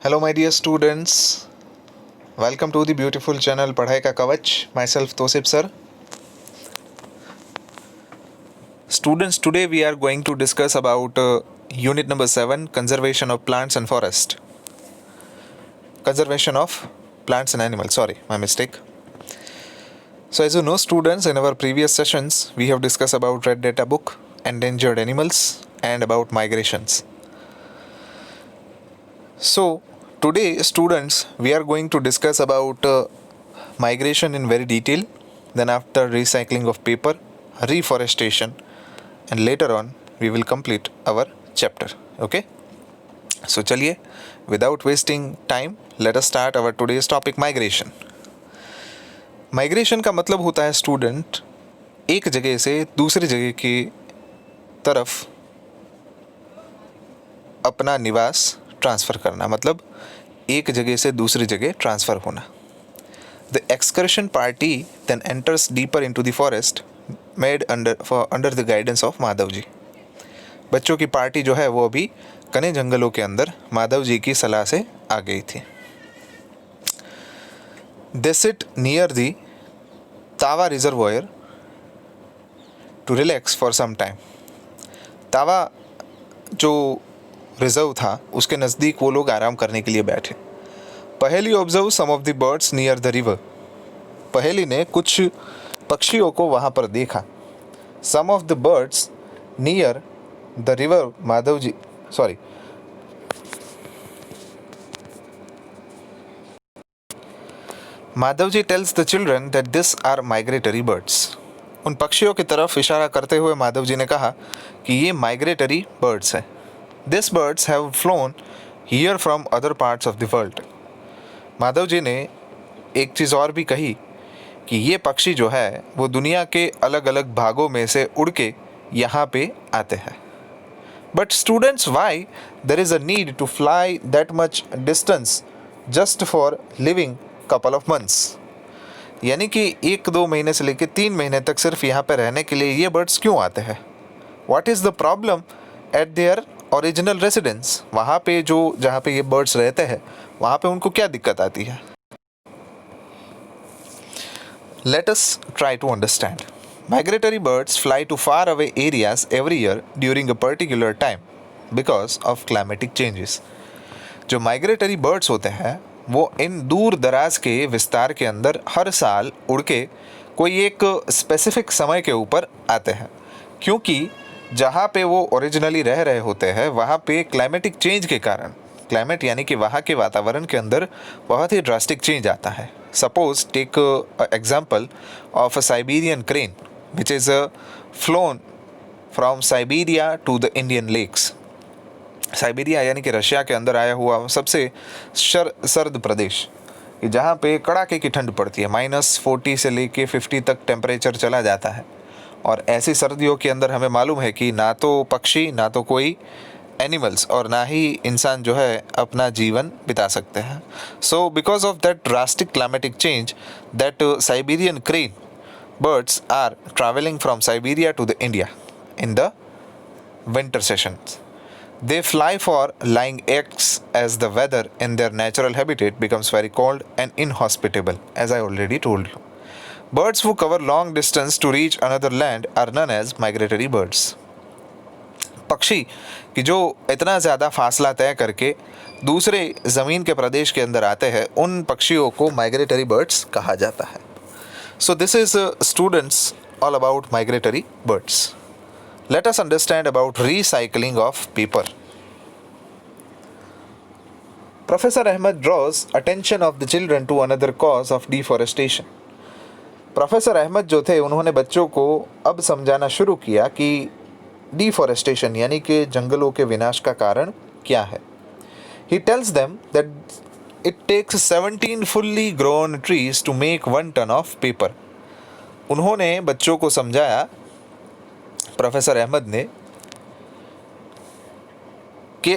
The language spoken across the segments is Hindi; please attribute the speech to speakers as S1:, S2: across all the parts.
S1: Hello, my dear students. Welcome to the beautiful channel पढ़ाई का कवच. Myself Tosip sir. Students, today we are going to discuss about unit number 7, conservation of plants and forest. Conservation of plants and animals. Sorry, my mistake. So as you know, students, in our previous sessions we have discussed about red data book, endangered animals, and about migrations. So today, students, we are going to discuss about migration in very detail. Then after recycling of paper, reforestation, and later on we will complete our chapter. Okay. So चलिए, without wasting time, let us start our today's topic, migration. Migration का मतलब होता है स्टूडेंट एक जगह से दूसरी जगह की तरफ अपना निवास ट्रांसफ़र करना, मतलब एक जगह से दूसरी जगह ट्रांसफ़र होना. The excursion party then enters deeper into the forest made under the guidance of Madhav ji. बच्चों की पार्टी जो है वो अभी घने जंगलों के अंदर माधव जी की सलाह से आ गई थी. They sit near the Tawa reservoir to relax for some time. Tawa जो रिजर्व था उसके नज़दीक वो लोग आराम करने के लिए बैठे. Paheli observe some of the birds near the river. Paheli ने कुछ पक्षियों को वहाँ पर देखा. Some of the birds near the river Madhav ji tells the children that this are migratory birds. उन पक्षियों की तरफ इशारा करते हुए माधव जी ने कहा कि ये माइग्रेटरी बर्ड्स हैं. This birds have flown here from other parts of the world. Madhav ji ने एक चीज़ और भी कही कि ये पक्षी जो है वो दुनिया के अलग अलग भागों में से उड़ के यहाँ पे आते हैं. But students, why there is a need to fly that much distance just for living couple of months. यानी कि 1-2 महीने से लेकर 3 महीने तक सिर्फ यहाँ पे रहने के लिए ये बर्ड्स क्यों आते हैं? What is the problem at their original residence. वहाँ पे जहाँ पे ये बर्ड्स रहते हैं वहाँ पे उनको क्या दिक्कत आती है? Let us try to understand. Migratory birds fly to far away areas every year during a particular time because of climatic changes. जो माइग्रेटरी बर्ड्स होते हैं वो इन दूर दराज के विस्तार के अंदर हर साल उड़ के कोई एक स्पेसिफिक समय के ऊपर आते हैं, क्योंकि जहाँ पे वो ओरिजिनली रह रहे होते हैं वहाँ पे क्लाइमेटिक चेंज के कारण, क्लाइमेट यानी कि वहाँ के वातावरण के अंदर बहुत ही ड्रास्टिक चेंज आता है. Suppose take example of a Siberian crane which is flown from Siberia to the Indian lakes. Siberia यानी कि रशिया के अंदर आया हुआ सबसे सर्द प्रदेश, कि जहाँ पे कड़ाके की ठंड पड़ती है. -40 से लेके 50 तक टेम्परेचर चला जाता है. और ऐसी सर्दियों के अंदर हमें मालूम है कि ना तो पक्षी, ना तो कोई एनिमल्स और ना ही इंसान जो है अपना जीवन बिता सकते हैं. So because of that drastic climatic change that Siberian crane birds are traveling from Siberia to the India in the winter sessions. They fly for laying eggs as the weather in their natural habitat becomes very cold and inhospitable, as I already told you. Birds who cover long distance to reach another land are known as migratory birds. पक्षी कि जो इतना ज़्यादा फासला तय करके दूसरे ज़मीन के प्रदेश के अंदर आते हैं उन पक्षियों को माइग्रेटरी बर्ड्स कहा जाता है. So this is students all about migratory birds. Let us understand about recycling of paper. Professor Ahmed draws attention of the children to another cause of deforestation. Professor Ahmad जो थे उन्होंने बच्चों को अब समझाना शुरू किया कि डिफॉरेस्टेशन यानी कि जंगलों के विनाश का कारण क्या है. He tells them that it takes 17 fully grown trees to make 1 ton of paper. उन्होंने बच्चों को समझाया, प्रोफेसर अहमद ने, कि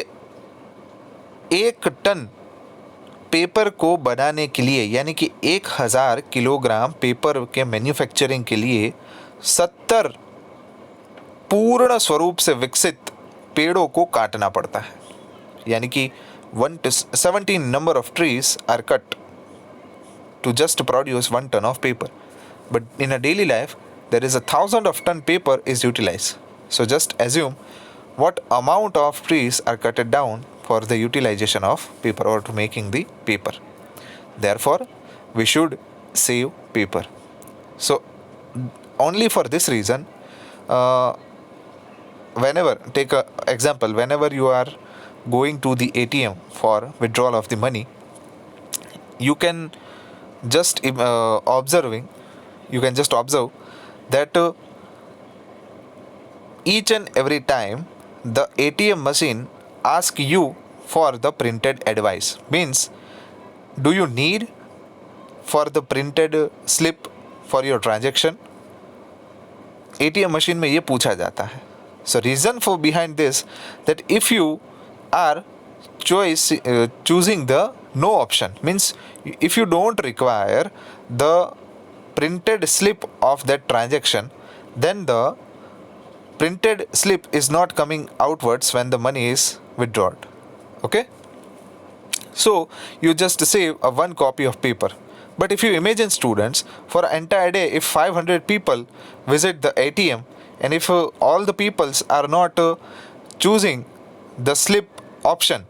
S1: 1 टन पेपर को बनाने के लिए यानी कि 1000 किलोग्राम पेपर के मैन्युफैक्चरिंग के लिए 70 पूर्ण स्वरूप से विकसित पेड़ों को काटना पड़ता है. यानी कि 17 number of trees are cut to just produce 1 ton of paper. But in a daily life, there is 1,000 of ton paper is utilized. So just assume what amount of trees are cut down for the utilization of paper or to making the paper. Therefore, we should save paper. So only for this reason, whenever, take a example, whenever you are going to the ATM for withdrawal of the money, you can just observe that each and every time the ATM machine asks you for the printed advice. Means, do you need for the printed slip for your transaction? ATM machine में ये पूछा जाता है. So reason for behind this, that if you are choosing the no option, means if you don't require the printed slip of that transaction, then the printed slip is not coming outwards when the money is withdrawn. Okay? So you just save a one copy of paper. But if you imagine, students, for an entire day, if 500 people visit the ATM, and if all the peoples are not choosing the slip option,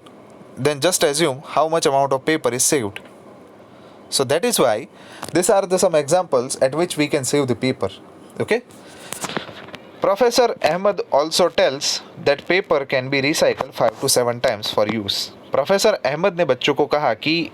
S1: then just assume how much amount of paper is saved. So that is why these are some examples at which we can save the paper. Okay? Professor Ahmed also tells that paper can be recycled 5 to 7 times for use. Professor Ahmad ने बच्चों को कहा कि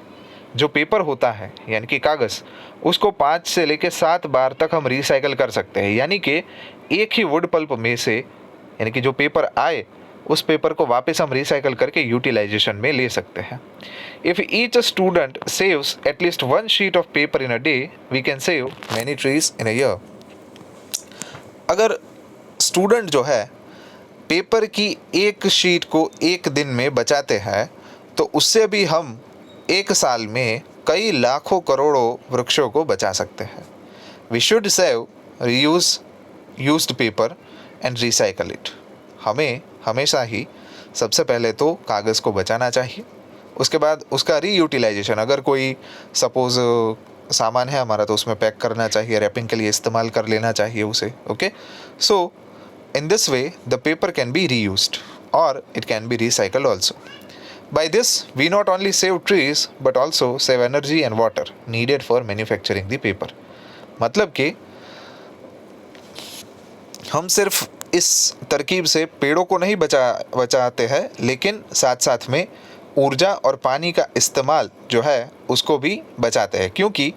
S1: जो पेपर होता है यानी कि कागज़, उसको 5 से लेकर 7 बार तक हम रिसाइकल कर सकते हैं. यानी कि एक ही वुड पल्प में से, यानी कि जो पेपर आए उस पेपर को वापस हम रिसाइकल करके यूटिलाइजेशन में ले सकते हैं. If each student saves at least 1 sheet of paper in a day, we can save many trees in a year. अगर स्टूडेंट जो है पेपर की एक शीट को एक दिन में बचाते हैं, तो उससे भी हम एक साल में कई लाखों करोड़ों वृक्षों को बचा सकते हैं. We should save reuse used paper and recycle it. हमें हमेशा ही सबसे पहले तो कागज़ को बचाना चाहिए, उसके बाद उसका रीयूटिलाइजेशन, अगर कोई सपोज़ सामान है हमारा तो उसमें पैक करना चाहिए, रैपिंग के लिए इस्तेमाल कर लेना चाहिए उसे. Okay, so in this way the paper can be reused or it can be recycled also. By this we not only save trees but also save energy and water needed for manufacturing the paper. मतलब कि हम सिर्फ इस तरकीब से पेड़ों को नहीं बचाते हैं, लेकिन साथ साथ में ऊर्जा और पानी का इस्तेमाल जो है उसको भी बचाते हैं, क्योंकि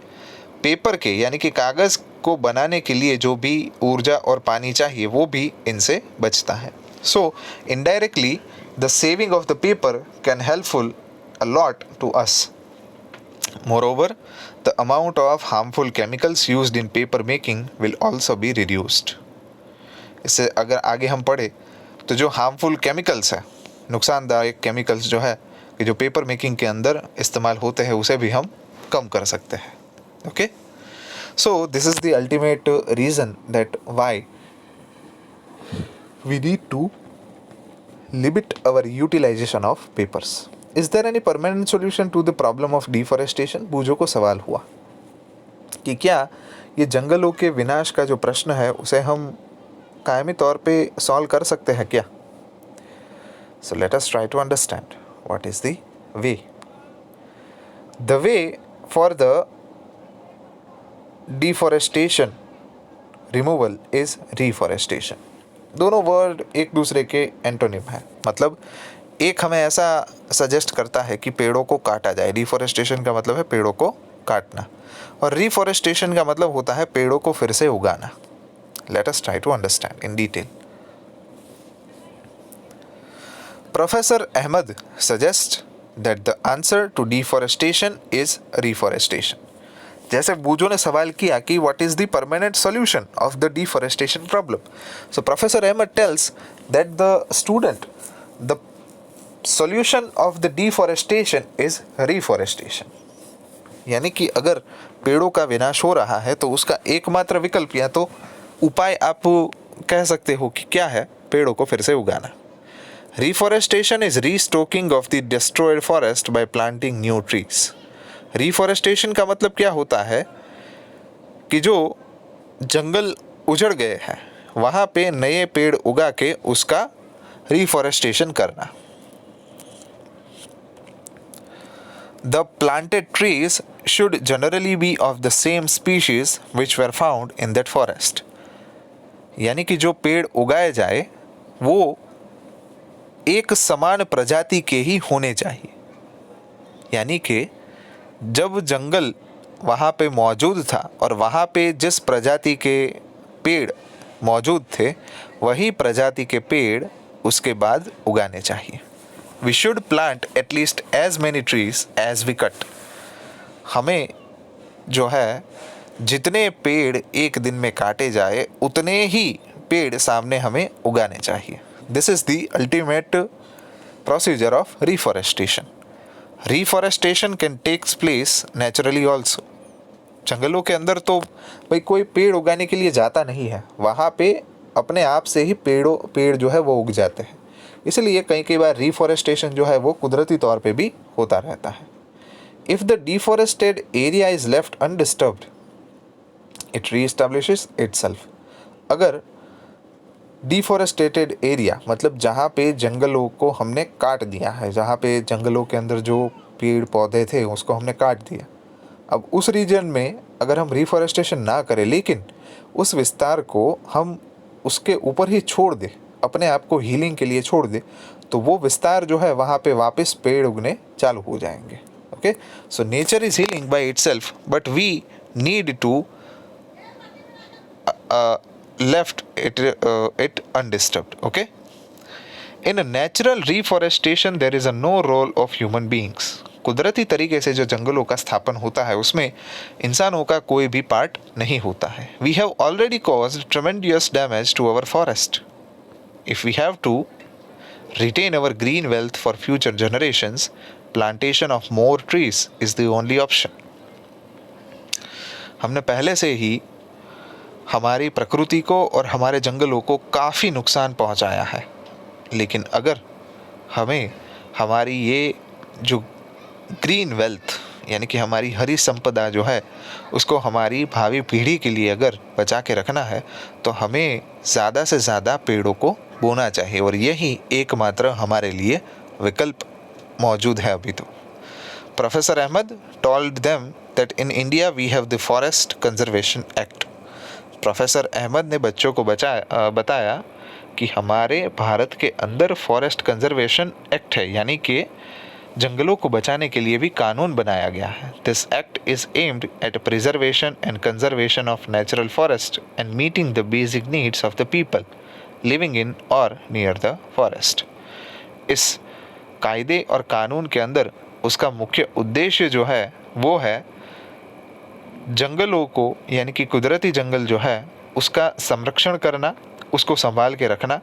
S1: पेपर के यानी कि कागज़ को बनाने के लिए जो भी ऊर्जा और पानी चाहिए वो भी इनसे बचता है. So indirectly the saving of the paper can helpful a lot to us. Moreover the amount of harmful chemicals used in paper making will also be reduced. इससे अगर आगे हम पढ़े तो जो हार्मफुल केमिकल्स है, नुकसानदायक केमिकल्स जो है कि जो पेपर मेकिंग के अंदर इस्तेमाल होते हैं, उसे भी हम कम कर सकते हैं. Okay, so this is the ultimate reason that why we need to limit our utilization of papers. Is there any permanent solution to the problem of deforestation? बूझो को सवाल हुआ कि क्या ये जंगलों के विनाश का जो प्रश्न है उसे हम कायमी तौर पे सॉल्व कर सकते हैं क्या? So let us try to understand what is the way. The way for the deforestation removal is reforestation. दोनों वर्ड एक दूसरे के एंटोनिम है. मतलब एक हमें ऐसा सजेस्ट करता है कि पेड़ों को काटा जाए. डिफॉरेस्टेशन का मतलब है पेड़ों को काटना, और रिफॉरेस्टेशन का मतलब होता है पेड़ों को फिर से उगाना. Let us try to understand in detail. Professor Ahmad suggest that the answer to deforestation is reforestation. जैसे बूझो ने सवाल किया कि what is the permanent solution of the deforestation problem. So professor Ahmad tells that the student the solution of the deforestation is reforestation. यानी कि अगर पेड़ों का विनाश हो रहा है तो उसका एकमात्र विकल्प या तो उपाय आप कह सकते हो कि क्या है, पेड़ों को फिर से उगाना. Reforestation is restocking of the destroyed forest by planting new trees. Reforestation का मतलब क्या होता है कि जो जंगल उजड़ गए हैं वहाँ पे नए पेड़ उगा के उसका रिफॉरेस्टेशन करना. The planted trees should generally be of the same species which were found in that forest. यानी कि जो पेड़ उगाए जाए वो एक समान प्रजाति के ही होने चाहिए. यानी कि जब जंगल वहाँ पे मौजूद था और वहाँ पे जिस प्रजाति के पेड़ मौजूद थे वही प्रजाति के पेड़ उसके बाद उगाने चाहिए. We should plant at least as many trees as we cut. हमें जो है जितने पेड़ एक दिन में काटे जाए उतने ही पेड़ सामने हमें उगाने चाहिए. This is the ultimate procedure of reforestation. Reforestation can take place naturally also. जंगलों के अंदर तो भाई कोई पेड़ उगाने के लिए जाता नहीं है, वहाँ पे अपने आप से ही पेड़ जो है वो उग जाते हैं. इसलिए कई बार रिफॉरेस्टेशन जो है वो कुदरती तौर पे भी होता रहता है. If the deforested area is left undisturbed it reestablishes itself. अगर डिफॉरेस्टेटेड एरिया मतलब जहाँ पे जंगलों को हमने काट दिया है, जहाँ पे जंगलों के अंदर जो पेड़ पौधे थे उसको हमने काट दिया, अब उस रीजन में अगर हम रिफॉरेस्टेशन ना करें लेकिन उस विस्तार को हम उसके ऊपर ही छोड़ दें, अपने आप को हीलिंग के लिए छोड़ दे, तो वो विस्तार जो है वहाँ पे वापस पेड़ उगने चालू हो जाएंगे. Okay, so nature is healing by itself but we need to left it undisturbed. Okay, in natural reforestation there is a no role of human beings. कुदरती तरीके से जो जंगलों का स्थापन होता है उसमें इंसानों का कोई भी पार्ट नहीं होता है. We have already caused tremendous damage to our forest. If we have to retain our green wealth for future generations, plantation of more trees is the only option. हमने पहले से ही हमारी प्रकृति को और हमारे जंगलों को काफ़ी नुकसान पहुंचाया है, लेकिन अगर हमें हमारी ये जो ग्रीन वेल्थ यानी कि हमारी हरी संपदा जो है उसको हमारी भावी पीढ़ी के लिए अगर बचा के रखना है तो हमें ज़्यादा से ज़्यादा पेड़ों को बोना चाहिए और यही एकमात्र हमारे लिए विकल्प मौजूद है अभी तो. Professor Ahmad told them that in India we have the forest conservation act. Professor Ahmad ने बच्चों को बताया कि हमारे भारत के अंदर फॉरेस्ट कंजर्वेशन एक्ट है, यानी कि जंगलों को बचाने के लिए भी कानून बनाया गया है. This act is aimed at preservation and conservation of natural forest and meeting the basic needs of the people living in और नियर द फॉरेस्ट. इस कायदे और कानून के अंदर उसका मुख्य उद्देश्य जो है वो है जंगलों को यानी कि कुदरती जंगल जो है उसका संरक्षण करना, उसको संभाल के रखना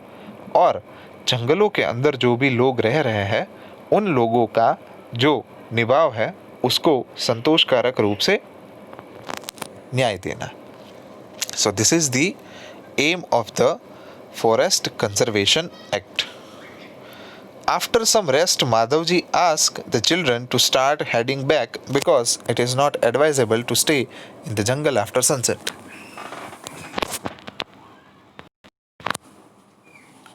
S1: और जंगलों के अंदर जो भी लोग रह रहे हैं उन लोगों का जो निभाव है उसको संतोषकारक रूप से न्याय देना. So this is the aim of the forest conservation act. After some rest, Madhavji asked the children to start heading back because it is not advisable to stay in the jungle after sunset.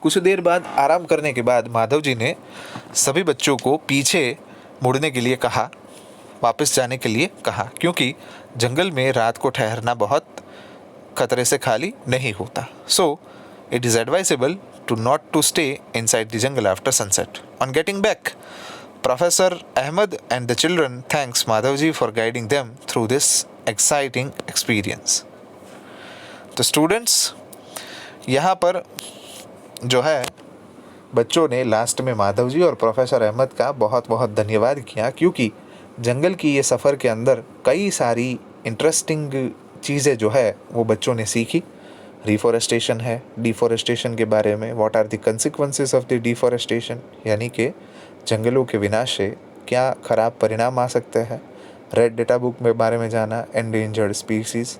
S1: कुछ देर बाद आराम करने के बाद माधव जी ने सभी बच्चों को पीछे मुड़ने के लिए कहा, वापस जाने के लिए कहा, क्योंकि जंगल में रात को ठहरना बहुत खतरे से खाली नहीं होता. So it is advisable to not to stay inside the jungle after sunset. On getting back, Professor Ahmed and the children thanks Madhavji for guiding them through this exciting experience. तो स्टूडेंट्स यहाँ पर जो है बच्चों ने लास्ट में माधवजी और प्रोफेसर अहमद का बहुत बहुत धन्यवाद किया, क्योंकि जंगल की ये सफ़र के अंदर कई सारी इंटरेस्टिंग चीज़ें जो है वो बच्चों ने सीखी. रिफॉरेस्टेशन है, डिफॉरेस्टेशन के बारे में, what are the consequences of the deforestation यानी कि जंगलों के विनाश से क्या ख़राब परिणाम आ सकते हैं. रेड डेटा बुक के बारे में जाना, endangered species,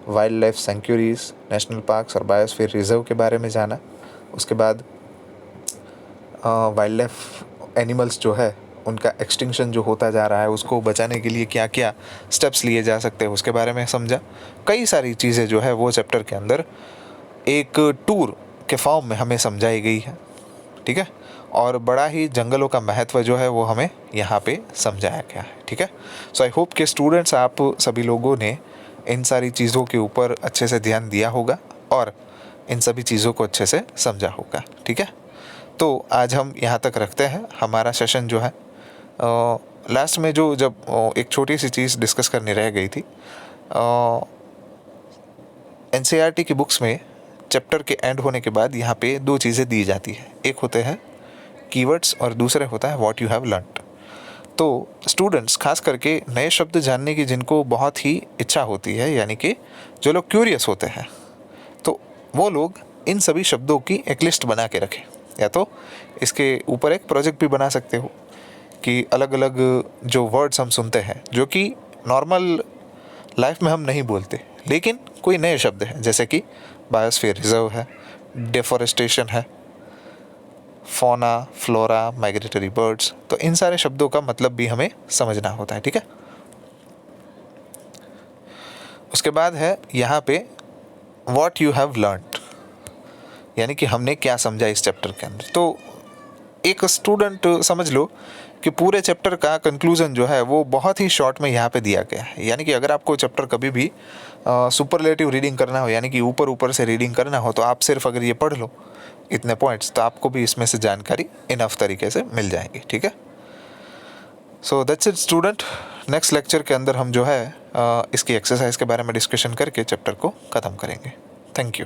S1: wild life centuries, national parks और बायोस्फीयर रिजर्व के बारे में जाना. उसके बाद वाइल्ड लाइफ एनिमल्स जो है उनका एक्सटिंक्शन जो होता जा रहा है उसको बचाने के लिए क्या क्या स्टेप्स लिए जा सकते हैं उसके बारे में समझा। कई सारी चीज़ें जो है वो चैप्टर के अंदर एक टूर के फॉर्म में हमें समझाई गई है, ठीक है। और बड़ा ही जंगलों का महत्व जो है वो हमें यहाँ पे समझाया गया है, ठीक है। सो आई होप कि स्टूडेंट्स आप सभी लोगों ने इन सारी चीज़ों के ऊपर अच्छे से ध्यान दिया होगा और इन सभी चीज़ों को अच्छे से समझा होगा, ठीक है। तो आज हम यहाँ तक रखते हैं हमारा सेशन जो है। लास्ट में जब एक छोटी सी चीज़ डिस्कस करनी रह गई थी, NCERT की बुक्स में चैप्टर के एंड होने के बाद यहाँ पे दो चीज़ें दी जाती है, एक होते हैं कीवर्ड्स और दूसरे होता है व्हाट यू हैव लर्नड। तो स्टूडेंट्स खास करके नए शब्द जानने की जिनको बहुत ही इच्छा होती है, यानी कि जो लोग क्यूरियस होते हैं, तो वो लोग इन सभी शब्दों की एक लिस्ट बना के रखें, या तो इसके ऊपर एक प्रोजेक्ट भी बना सकते हो कि अलग अलग जो वर्ड्स हम सुनते हैं जो कि नॉर्मल लाइफ में हम नहीं बोलते लेकिन कोई नए शब्द हैं, जैसे कि बायोस्फीयर रिजर्व है, डिफॉरेस्टेशन है, फौना, फ्लोरा, माइग्रेटरी बर्ड्स, तो इन सारे शब्दों का मतलब भी हमें समझना होता है, ठीक है। उसके बाद है यहाँ पे व्हाट यू हैव लर्नड, यानी कि हमने क्या समझा इस चैप्टर के अंदर। तो एक स्टूडेंट समझ लो कि पूरे चैप्टर का कंक्लूजन जो है वो बहुत ही शॉर्ट में यहाँ पे दिया गया है, यानी कि अगर आपको चैप्टर कभी भी सुपरलेटिव रीडिंग करना हो, यानी कि ऊपर ऊपर से रीडिंग करना हो, तो आप सिर्फ अगर ये पढ़ लो इतने पॉइंट्स, तो आपको भी इसमें से जानकारी इनफ तरीके से मिल जाएगी, ठीक है। So that's it student. Next lecture के अंदर हम जो है इसकी एक्सरसाइज के बारे में डिस्कशन करके चैप्टर को ख़त्म करेंगे। Thank you.